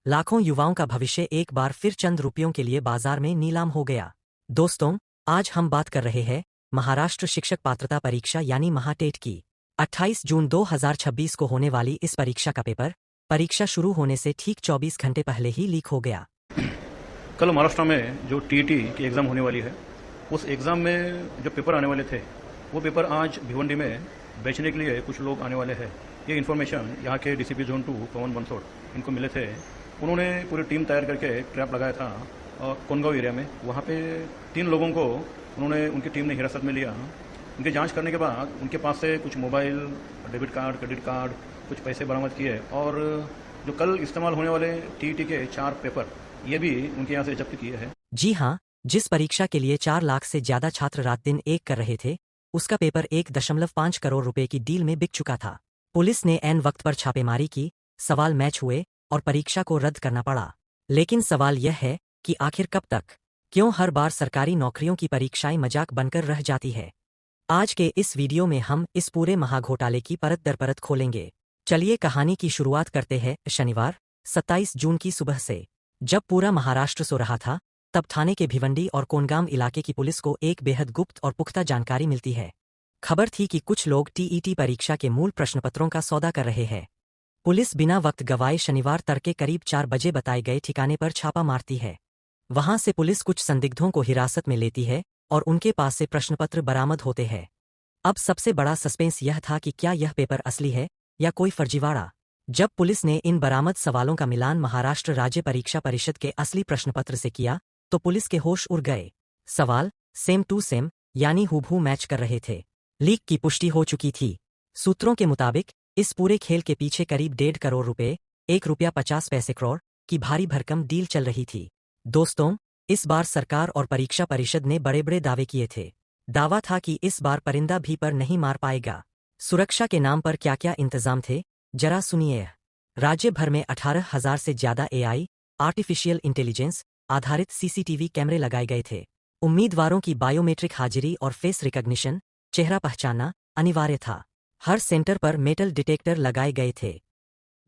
लाखों युवाओं का भविष्य एक बार फिर चंद रुपयों के लिए बाजार में नीलाम हो गया। दोस्तों, आज हम बात कर रहे हैं महाराष्ट्र शिक्षक पात्रता परीक्षा यानी महाटेट की। 28 जून 2026 को होने वाली इस परीक्षा का पेपर परीक्षा शुरू होने से ठीक 24 घंटे पहले ही लीक हो गया। कल महाराष्ट्र में जो टीईटी की एग्ज़ाम होने वाली है, उस एग्ज़ाम में जो पेपर आने वाले थे, वो पेपर आज भिवंडी में बेचने के लिए कुछ लोग आने वाले हैं। ये इन्फॉर्मेशन यहाँ के डीसीपी जोन 2 पवन बंसोड़ इनको मिले थे। उन्होंने पूरी टीम तैयार करके ट्रैप लगाया था और कोनगांव एरिया में। वहाँ पे 3 लोगों को उनकी टीम ने हिरासत में लिया। उनकी जांच करने के बाद उनके पास से कुछ mobile, debit card, credit card, कुछ पैसे बरामद किए और जो कल इस्तेमाल होने वाले टीईटी के 4 पेपर, ये भी उनके यहाँ से जब्त किए हैं। जी हाँ, जिस परीक्षा के लिए 4 लाख से ज्यादा छात्र रात दिन एक कर रहे थे, उसका पेपर 1.5 करोड़ रुपए की डील में बिक चुका था। पुलिस ने ऐन वक्त पर छापेमारी की, सवाल मैच हुए और परीक्षा को रद्द करना पड़ा। लेकिन सवाल यह है कि आखिर कब तक? क्यों हर बार सरकारी नौकरियों की परीक्षाएं मजाक बनकर रह जाती है? आज के इस वीडियो में हम इस पूरे महाघोटाले की परत दर परत खोलेंगे। चलिए कहानी की शुरुआत करते हैं। शनिवार 27 जून की सुबह से, जब पूरा महाराष्ट्र सो रहा था, तब थाने के भिवंडी और कोनगाम इलाके की पुलिस को एक बेहद गुप्त और पुख्ता जानकारी मिलती है। खबर थी कि कुछ लोग टीईटी परीक्षा के मूल प्रश्नपत्रों का सौदा कर रहे हैं। पुलिस बिना वक्त गवाए शनिवार तड़के करीब 4 बजे बताए गए ठिकाने पर छापा मारती है। वहां से पुलिस कुछ संदिग्धों को हिरासत में लेती है और उनके पास से प्रश्नपत्र बरामद होते हैं। अब सबसे बड़ा सस्पेंस यह था कि क्या यह पेपर असली है या कोई फर्जीवाड़ा। जब पुलिस ने इन बरामद सवालों का मिलान महाराष्ट्र राज्य परीक्षा परिषद के असली प्रश्नपत्र से किया, तो पुलिस के होश उड़ गए। सवाल सेम टू सेम यानी हूबहू मैच कर रहे थे। लीक की पुष्टि हो चुकी थी। सूत्रों के मुताबिक इस पूरे खेल के पीछे करीब 1.5 करोड़ रुपए, ₹1.50 करोड़ की भारी भरकम डील चल रही थी। दोस्तों, इस बार सरकार और परीक्षा परिषद ने बड़े बड़े दावे किए थे। दावा था कि इस बार परिंदा भी पर नहीं मार पाएगा। सुरक्षा के नाम पर क्या क्या इंतजाम थे, जरा सुनिए। राज्य भर में 18,000 से ज्यादा एआई आर्टिफिशियल इंटेलिजेंस आधारित सीसीटीवी कैमरे लगाए गए थे। उम्मीदवारों की बायोमेट्रिक हाजिरी और फेस रिकॉग्निशन, चेहरा पहचानना अनिवार्य था। हर सेंटर पर मेटल डिटेक्टर लगाए गए थे।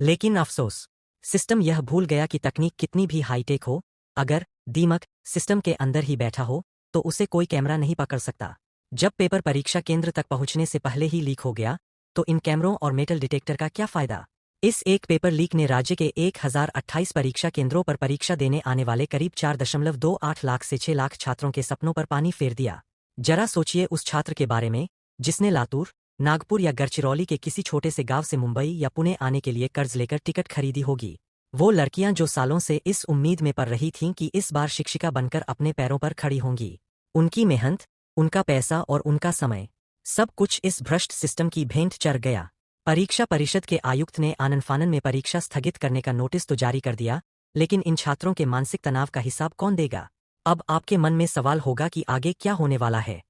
लेकिन अफसोस, सिस्टम यह भूल गया कि तकनीक कितनी भी हाईटेक हो, अगर दीमक सिस्टम के अंदर ही बैठा हो तो उसे कोई कैमरा नहीं पकड़ सकता। जब पेपर परीक्षा केंद्र तक पहुंचने से पहले ही लीक हो गया, तो इन कैमरों और मेटल डिटेक्टर का क्या फायदा? इस एक पेपर लीक ने राज्य के 1028 परीक्षा केंद्रों पर परीक्षा देने आने वाले करीब 4.28 लाख से 6 लाख छात्रों के सपनों पर पानी फेर दिया। जरा सोचिए उस छात्र के बारे में जिसने लातूर, नागपुर या गढ़चिरौली के किसी छोटे से गांव से मुंबई या पुणे आने के लिए कर्ज लेकर टिकट खरीदी होगी। वो लड़कियां जो सालों से इस उम्मीद में पड़ रही थीं कि इस बार शिक्षिका बनकर अपने पैरों पर खड़ी होंगी। उनकी मेहनत, उनका पैसा और उनका समय, सब कुछ इस भ्रष्ट सिस्टम की भेंट चढ़ गया। परीक्षा परिषद के आयुक्त ने आनन फानन में परीक्षा स्थगित करने का नोटिस तो जारी कर दिया, लेकिन इन छात्रों के मानसिक तनाव का हिसाब कौन देगा? अब आपके मन में सवाल होगा कि आगे क्या होने वाला है।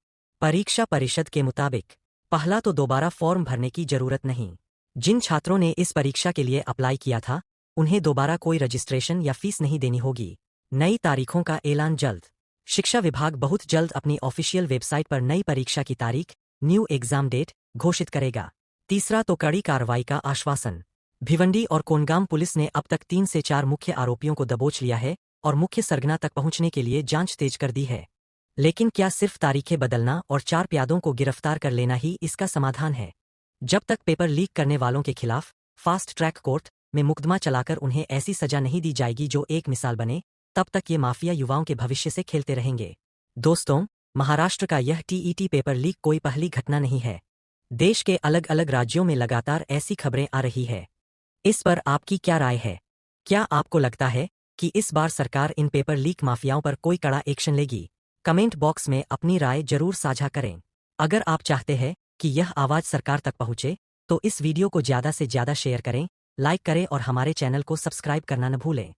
परीक्षा परिषद के मुताबिक पहला तो दोबारा फॉर्म भरने की जरूरत नहीं। जिन छात्रों ने इस परीक्षा के लिए अप्लाई किया था, उन्हें दोबारा कोई रजिस्ट्रेशन या फीस नहीं देनी होगी। नई तारीखों का ऐलान जल्द। शिक्षा विभाग बहुत जल्द अपनी ऑफिशियल वेबसाइट पर नई परीक्षा की तारीख, न्यू एग्जाम डेट घोषित करेगा। तीसरा तो कड़ी कार्रवाई का आश्वासन। भिवंडी और कोनगाम पुलिस ने अब तक 3 से 4 मुख्य आरोपियों को दबोच लिया है और मुख्य सरगना तक पहुंचने के लिए जांच तेज कर दी है। लेकिन क्या सिर्फ तारीखें बदलना और 4 प्यादों को गिरफ्तार कर लेना ही इसका समाधान है? जब तक पेपर लीक करने वालों के खिलाफ फास्ट ट्रैक कोर्ट में मुकदमा चलाकर उन्हें ऐसी सजा नहीं दी जाएगी जो एक मिसाल बने, तब तक ये माफिया युवाओं के भविष्य से खेलते रहेंगे। दोस्तों, महाराष्ट्र का यह टीईटी पेपर लीक कोई पहली घटना नहीं है। देश के अलग अलग राज्यों में लगातार ऐसी खबरें आ रही है। इस पर आपकी क्या राय है? क्या आपको लगता है कि इस बार सरकार इन पेपर लीक माफियाओं पर कोई कड़ा एक्शन लेगी? कमेंट बॉक्स में अपनी राय जरूर साझा करें। अगर आप चाहते हैं कि यह आवाज सरकार तक पहुंचे, तो इस वीडियो को ज्यादा से ज्यादा शेयर करें, लाइक करें और हमारे चैनल को सब्सक्राइब करना न भूलें।